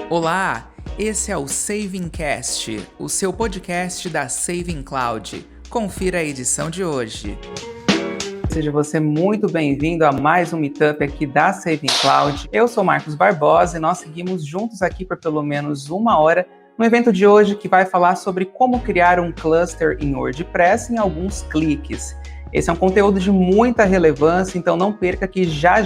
Olá, esse é o Savingcast, o seu podcast da Saving Cloud. Confira a edição de hoje. Seja você muito bem-vindo a mais um meetup aqui da Saving Cloud. Eu sou Marcos Barbosa e nós seguimos juntos aqui por pelo menos uma hora no evento de hoje que vai falar sobre como criar um cluster em WordPress em alguns cliques. Esse é um conteúdo de muita relevância, então não perca que já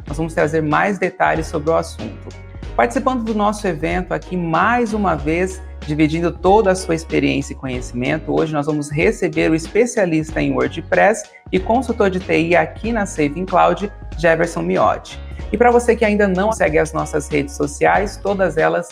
nós vamos trazer mais detalhes sobre o assunto. Participando do nosso evento aqui mais uma vez, dividindo toda a sua experiência e conhecimento, hoje nós vamos receber o especialista em WordPress e consultor de TI aqui na Saving Cloud, Jefferson Miotti. E para você que ainda não segue as nossas redes sociais, todas elas,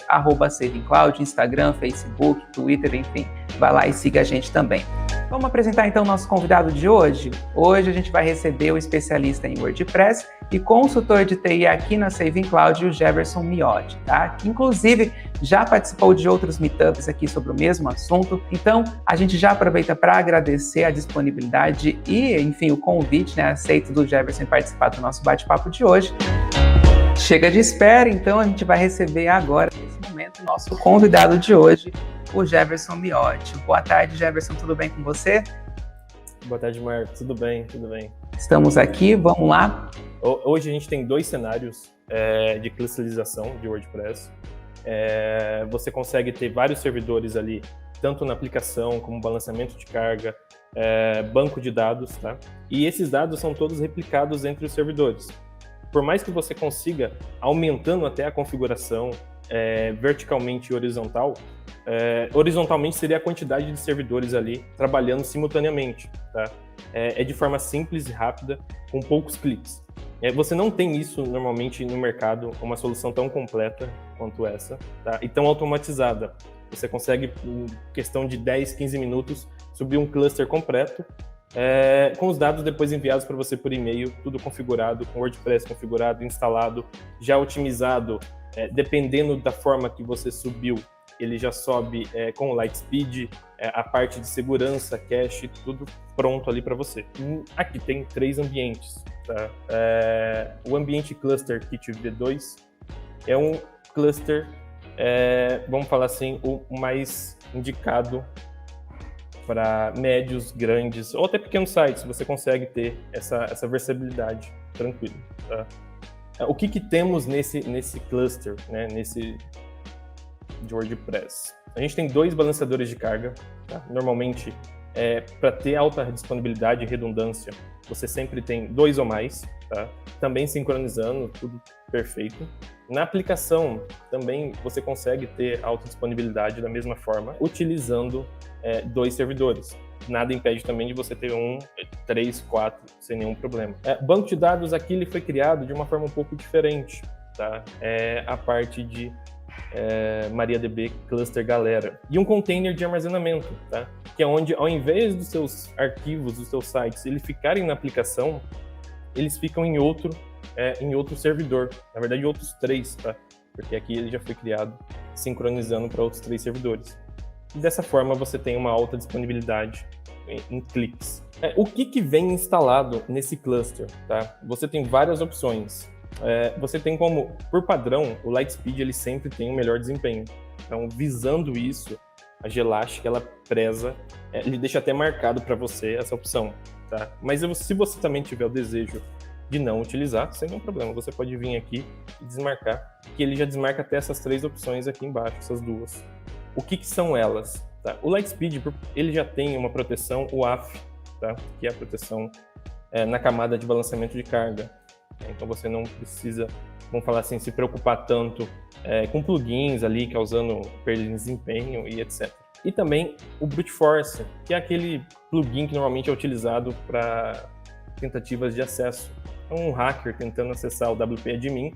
@SavingCloud, Instagram, Facebook, Twitter, enfim, vai lá e siga a gente também. Vamos apresentar então o nosso convidado de hoje? Hoje a gente vai receber o especialista em WordPress e consultor de TI aqui na Saving Cloud, o Jefferson Miotti, tá? Que inclusive já participou de outros meetups aqui sobre o mesmo assunto. Então, a gente já aproveita para agradecer a disponibilidade e, enfim, o convite, aceito do Jefferson em participar do nosso bate-papo de hoje. Chega de espera, então a gente vai receber agora, nesse momento, o nosso convidado de hoje, o Jefferson Miotti. Boa tarde, Jefferson, tudo bem com você? Boa tarde, Marcos. Tudo bem. Estamos aqui, vamos lá. Hoje a gente tem dois cenários de clusterização de WordPress. Você consegue ter vários servidores ali, tanto na aplicação como balanceamento de carga, banco de dados, tá? E esses dados são todos replicados entre os servidores. Por mais que você consiga, aumentando até a configuração verticalmente e horizontal, horizontalmente seria a quantidade de servidores ali trabalhando simultaneamente, tá? É de forma simples e rápida, com poucos cliques. Você não tem isso normalmente no mercado, uma solução tão completa quanto essa, tá? E tão automatizada. Você consegue, em questão de 10, 15 minutos, subir um cluster completo, com os dados depois enviados para você por e-mail, tudo configurado, com WordPress configurado, instalado, já otimizado, dependendo da forma que você subiu, ele já sobe com o Lightspeed, a parte de segurança, cache, tudo pronto ali para você. Aqui tem 3 ambientes. Tá? O ambiente Cluster Kit V2 é um cluster, vamos falar assim, o mais indicado para médios, grandes ou até pequenos sites. Você consegue ter essa versatilidade tranquilo. Tá? O que temos nesse cluster, né, de WordPress? A gente tem 2 balanceadores de carga. Tá? Normalmente, para ter alta disponibilidade e redundância, você sempre tem 2 ou mais, tá? Também sincronizando, tudo perfeito. Na aplicação, também você consegue ter alta disponibilidade da mesma forma, utilizando 2 servidores. Nada impede também de você ter 1, 3, 4, sem nenhum problema. Banco de dados aqui ele foi criado de uma forma um pouco diferente, tá? A parte de MariaDB Cluster Galera. E um container de armazenamento, tá? Que é onde, ao invés dos seus arquivos, dos seus sites, eles ficarem na aplicação, eles ficam em outro servidor. Na verdade, outros 3, tá? Porque aqui ele já foi criado sincronizando para outros 3 servidores. E dessa forma, você tem uma alta disponibilidade em cliques. O que vem instalado nesse cluster, tá? Você tem várias opções. Você tem como, por padrão, o Lightspeed ele sempre tem um melhor desempenho. Então, visando isso, a Gelastic, ela preza, ele deixa até marcado para você essa opção, tá? Mas se você também tiver o desejo de não utilizar, sem nenhum problema, você pode vir aqui e desmarcar, que ele já desmarca até essas 3 opções aqui embaixo, essas 2. O que são elas? Tá? O Lightspeed, ele já tem uma proteção WAF, tá? Que é a proteção na camada de balanceamento de carga. Então você não precisa, vamos falar assim, se preocupar tanto com plugins ali causando perda de desempenho e etc. E também o Brute Force, que é aquele plugin que normalmente é utilizado para tentativas de acesso. Então, um hacker tentando acessar o WP Admin,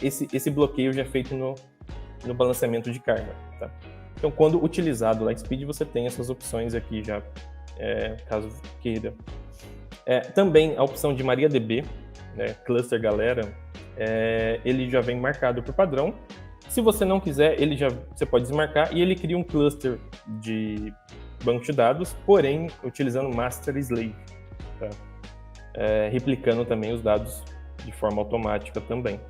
esse bloqueio já é feito no balanceamento de carga. Tá? Então, quando utilizado o Lightspeed, você tem essas opções aqui já, caso queira. Também a opção de MariaDB, Cluster Galera, ele já vem marcado por padrão. Se você não quiser, você pode desmarcar e ele cria um cluster de banco de dados, porém utilizando Master Slave, tá? Replicando também os dados de forma automática também.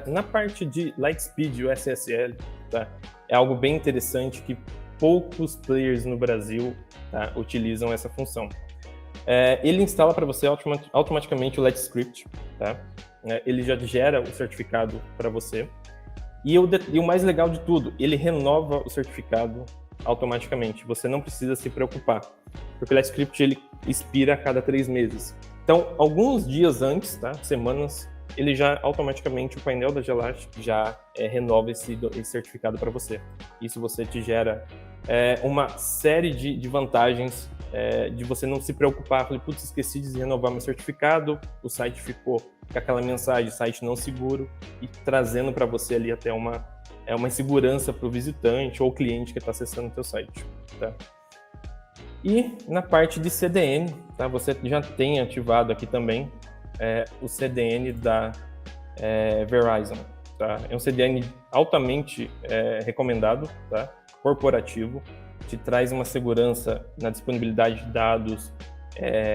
Na parte de Lightspeed, o SSL, tá? É algo bem interessante que poucos players no Brasil, tá, utilizam essa função. Ele instala para você automaticamente o Let's Script, tá? Ele já gera o certificado para você. E o mais legal de tudo, ele renova o certificado automaticamente. Você não precisa se preocupar, porque o Let's Script ele expira a cada 3 meses. Então, alguns dias antes, tá? Semanas, ele já automaticamente, o painel da Gelastic já renova esse certificado para você. Isso você te gera uma série de vantagens de você não se preocupar. Falei, putz, esqueci de renovar meu certificado, o site ficou com aquela mensagem, site não seguro, e trazendo para você ali até uma insegurança para o visitante ou cliente que está acessando o teu site. Tá? E na parte de CDN, tá? Você já tem ativado aqui também o CDN da Verizon. Tá? É um CDN altamente recomendado, tá? Corporativo, te traz uma segurança na disponibilidade de dados,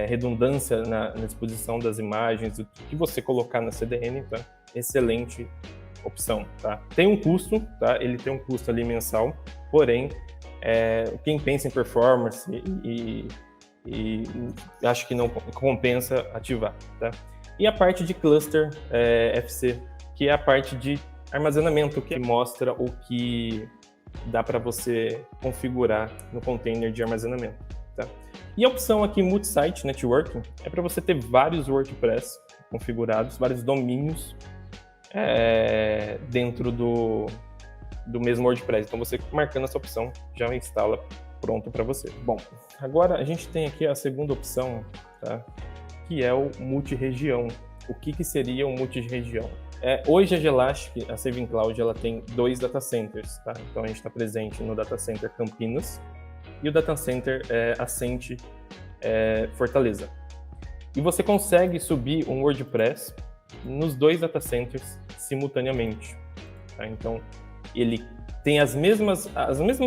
redundância na disposição das imagens, o que você colocar na CDN, tá? Excelente opção, tá? Tem um custo, tá? Ele tem um custo ali mensal, porém, quem pensa em performance e acho que não compensa ativar, tá? E a parte de cluster FC, que é a parte de armazenamento, que mostra o que dá para você configurar no container de armazenamento, tá? E a opção aqui Multi-Site Networking é para você ter vários WordPress configurados, vários domínios dentro do mesmo WordPress. Então você marcando essa opção já instala pronto para você. Bom, agora a gente tem aqui a segunda opção, tá? Que é o multi-região. O que seria um multi-região? Hoje a Gelastic, a Saving Cloud, ela tem 2 data centers, tá? Então a gente está presente no data center Campinas e o data center Ascente Fortaleza. E você consegue subir um WordPress nos 2 data centers simultaneamente, tá? Então ele tem as mesmas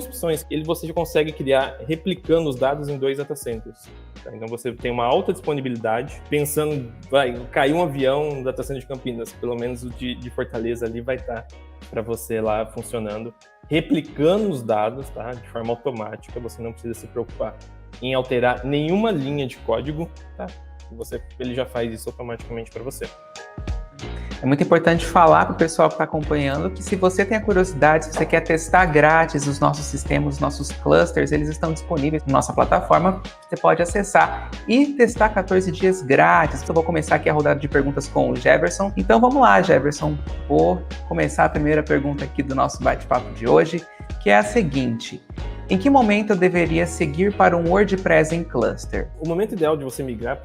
opções, você já consegue criar replicando os dados em 2 data centers. Tá? Então você tem uma alta disponibilidade, pensando, vai cair um avião no data center de Campinas, pelo menos o de Fortaleza ali vai estar para você lá funcionando, replicando os dados, tá? De forma automática, você não precisa se preocupar em alterar nenhuma linha de código, tá? Ele já faz isso automaticamente para você. É muito importante falar para o pessoal que está acompanhando que se você tem a curiosidade, se você quer testar grátis os nossos sistemas, os nossos clusters, eles estão disponíveis na nossa plataforma, você pode acessar e testar 14 dias grátis. Eu vou começar aqui a rodada de perguntas com o Jefferson. Então vamos lá, Jefferson. Vou começar a primeira pergunta aqui do nosso bate-papo de hoje, que é a seguinte: em que momento eu deveria seguir para um WordPress em cluster? O momento ideal de você migrar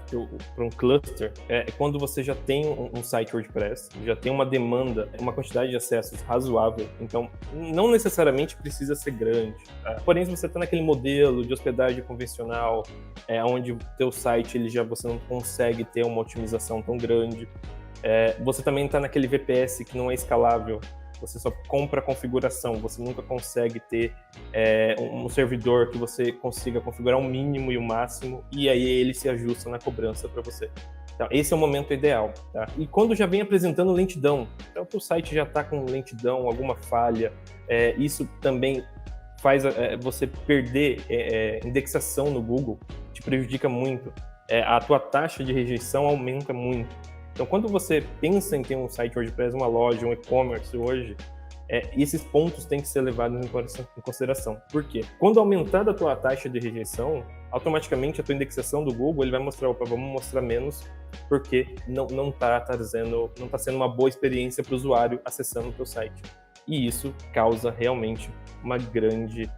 para um cluster é quando você já tem um site WordPress, já tem uma demanda, uma quantidade de acessos razoável, então não necessariamente precisa ser grande. Tá? Porém, se você está naquele modelo de hospedagem convencional, onde o teu site você não consegue ter uma otimização tão grande, você também está naquele VPS que não é escalável, você só compra a configuração, você nunca consegue ter um servidor que você consiga configurar o mínimo e o máximo, e aí ele se ajusta na cobrança para você. Então, esse é o momento ideal. Tá? E quando já vem apresentando lentidão, então o site já está com lentidão, alguma falha, isso também faz você perder indexação no Google, te prejudica muito. A tua taxa de rejeição aumenta muito. Então, quando você pensa em ter um site WordPress, uma loja, um e-commerce hoje, esses pontos têm que ser levados em consideração. Por quê? Quando aumentar a tua taxa de rejeição, automaticamente a tua indexação do Google ele vai mostrar, vamos mostrar menos, porque não está sendo uma boa experiência para o usuário acessando o teu site. E isso causa realmente uma grande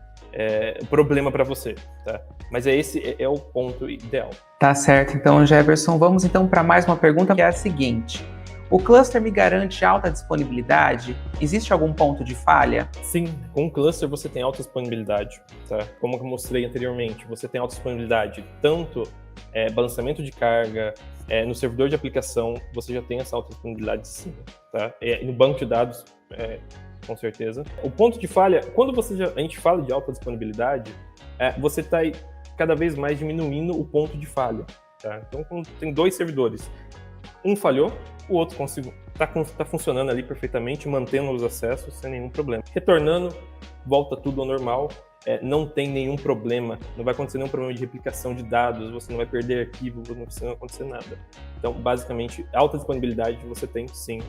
problema para você, tá? Mas esse é o ponto ideal. Tá certo, então, Jefferson, vamos então para mais uma pergunta, que é a seguinte: o cluster me garante alta disponibilidade? Existe algum ponto de falha? Sim, com o cluster você tem alta disponibilidade, tá? Como eu mostrei anteriormente, você tem alta disponibilidade tanto balanceamento de carga, no servidor de aplicação, você já tem essa alta disponibilidade sim, tá? No banco de dados, com certeza. O ponto de falha, quando a gente fala de alta disponibilidade, você está cada vez mais diminuindo o ponto de falha. Tá? Então, quando tem 2 servidores, Um falhou, o outro tá funcionando ali perfeitamente, mantendo os acessos sem nenhum problema. Retornando, volta tudo ao normal, não tem nenhum problema, não vai acontecer nenhum problema de replicação de dados, você não vai perder arquivo, não vai acontecer nada. Então, basicamente, alta disponibilidade você tem, sim,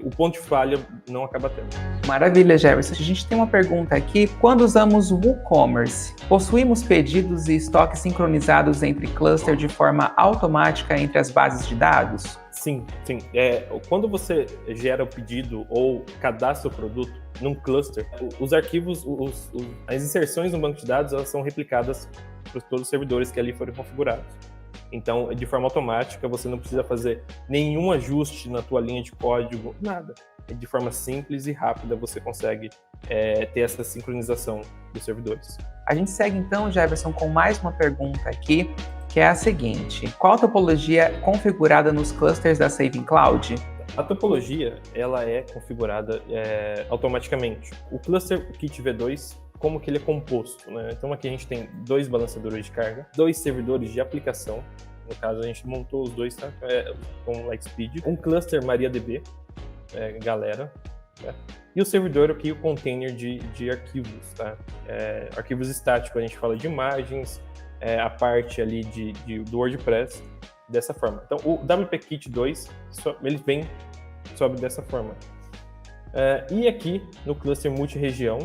o ponto de falha não acaba tendo. Maravilha, Jefferson. A gente tem uma pergunta aqui. Quando usamos WooCommerce, possuímos pedidos e estoques sincronizados entre cluster de forma automática entre as bases de dados? Sim. Quando você gera o pedido ou cadastra o produto num cluster, os arquivos, as inserções no banco de dados, elas são replicadas para todos os servidores que ali foram configurados. Então, de forma automática, você não precisa fazer nenhum ajuste na tua linha de código, nada. De forma simples e rápida, você consegue ter essa sincronização dos servidores. A gente segue então, Jefferson, com mais uma pergunta aqui, que é a seguinte: qual a topologia configurada nos clusters da Saving Cloud? A topologia, ela é configurada automaticamente. O cluster Kit V2, como que ele é composto, né? Então aqui a gente tem 2 balanceadores de carga, 2 servidores de aplicação, no caso a gente montou os dois, tá? Com Lightspeed, um cluster MariaDB, galera, né? E o servidor aqui, o container de arquivos, tá? Arquivos estáticos, a gente fala de imagens, a parte ali do WordPress, dessa forma. Então, o WP-Kit 2, ele sobe dessa forma. E aqui, no cluster multi-região,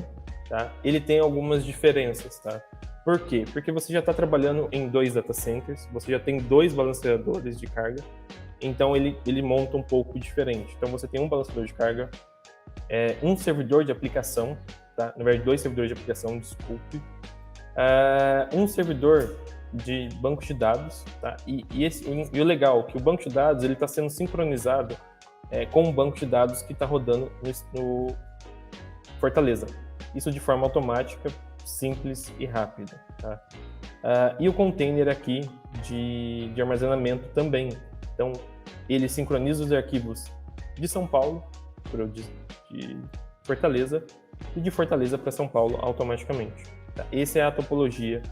tá? Ele tem algumas diferenças, tá? Por quê? Porque você já está trabalhando em 2 data centers, você já tem 2 balanceadores de carga, então ele monta um pouco diferente. Então, você tem um balanceador de carga, um servidor de aplicação, tá? Na verdade, 2 servidores de aplicação, desculpe. Um servidor de banco de dados, tá? E o legal é que o banco de dados ele está sendo sincronizado com um banco de dados que está rodando no Fortaleza. Isso de forma automática, simples e rápida, tá? E o container aqui de armazenamento também. Então, ele sincroniza os arquivos de São Paulo para de Fortaleza e de Fortaleza para São Paulo automaticamente. Tá? Essa é a topologia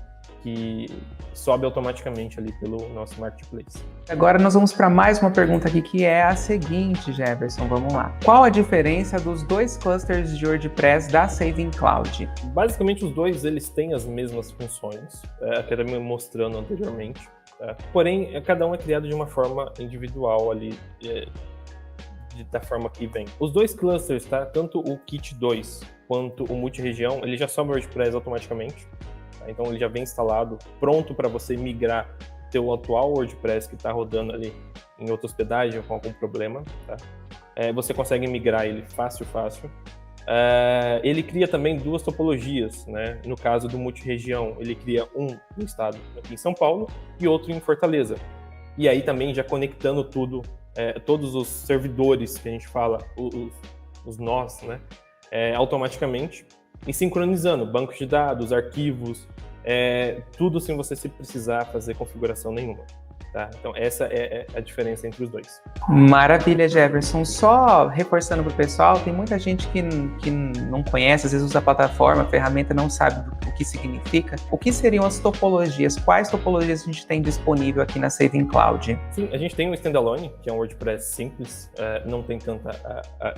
que sobe automaticamente ali pelo nosso marketplace. Agora nós vamos para mais uma pergunta aqui, que é a seguinte, Jefferson, vamos lá. Qual a diferença dos 2 clusters de WordPress da Saving Cloud? Basicamente, os dois eles têm as mesmas funções, que eu estava mostrando anteriormente, tá? Porém, cada um é criado de uma forma individual ali, da forma que vem. Os 2 clusters, tá? Tanto o Kit 2 quanto o multi-região, ele já sobe o WordPress automaticamente. Então ele já vem instalado, pronto para você migrar teu atual WordPress que está rodando ali em outra hospedagem ou com algum problema, tá? Você consegue migrar ele fácil. Ele cria também 2 topologias, né? No caso do multi-região, ele cria um no estado, aqui em São Paulo, e outro em Fortaleza. E aí também já conectando tudo, todos os servidores que a gente fala, os nós, né? Automaticamente, e sincronizando bancos de dados, arquivos, tudo sem você se precisar fazer configuração nenhuma. Tá? Então essa é a diferença entre os 2. Maravilha, Jefferson. Só reforçando para o pessoal, tem muita gente que não conhece, às vezes usa a plataforma, a ferramenta, não sabe o que significa. O que seriam as topologias? Quais topologias a gente tem disponível aqui na Saving Cloud? Sim, a gente tem o Standalone, que é um WordPress simples, não tem tanta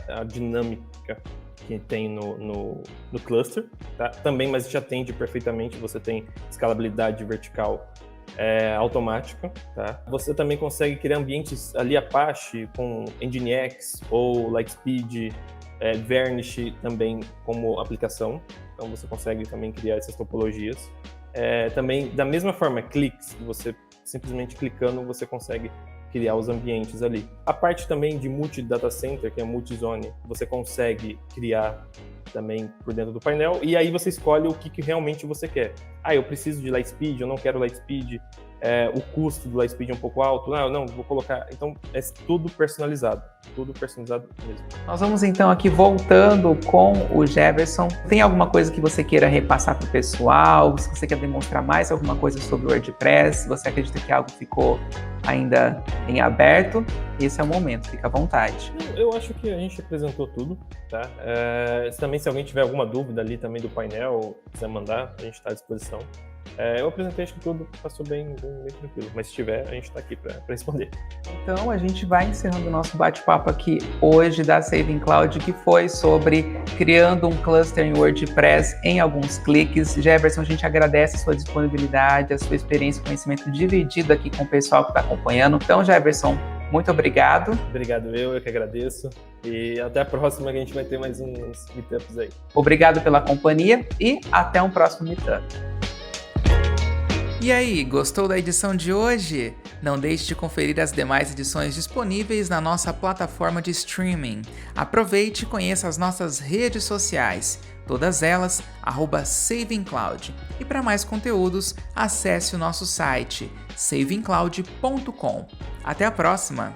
a dinâmica que tem no cluster, tá? Também, mas já atende perfeitamente, você tem escalabilidade vertical automática, tá? Você também consegue criar ambientes ali Apache com Nginx ou Lightspeed, Varnish também como aplicação, então você consegue também criar essas topologias. Também, da mesma forma, cliques, você simplesmente clicando, você consegue criar os ambientes ali. A parte também de multi-data center, que é multi-zone, você consegue criar também por dentro do painel, e aí você escolhe o que realmente você quer. Eu preciso de Lightspeed, eu não quero Lightspeed, o custo do Lightspeed é um pouco alto, não, vou colocar... Então, é tudo personalizado mesmo. Nós vamos então aqui voltando com o Jefferson. Tem alguma coisa que você queira repassar para o pessoal? Se você quer demonstrar mais alguma coisa sobre o WordPress, se você acredita que algo ficou ainda em aberto, esse é o momento, fica à vontade. Eu acho que a gente apresentou tudo, tá? Também se alguém tiver alguma dúvida ali também do painel, quiser mandar, a gente está à disposição. Eu apresentei, acho que tudo passou bem tranquilo, mas se tiver, a gente está aqui para responder. Então, a gente vai encerrando o nosso bate-papo aqui hoje da Saving Cloud, que foi sobre criando um cluster em WordPress em alguns cliques. Jefferson, a gente agradece a sua disponibilidade, a sua experiência e conhecimento dividido aqui com o pessoal que está acompanhando. Então, Jefferson, muito obrigado. Obrigado, eu que agradeço. E até a próxima, que a gente vai ter mais uns meetups aí. Obrigado pela companhia e até um próximo meetup. E aí, gostou da edição de hoje? Não deixe de conferir as demais edições disponíveis na nossa plataforma de streaming. Aproveite e conheça as nossas redes sociais, todas elas @savingcloud. E para mais conteúdos, acesse o nosso site savingcloud.com. Até a próxima!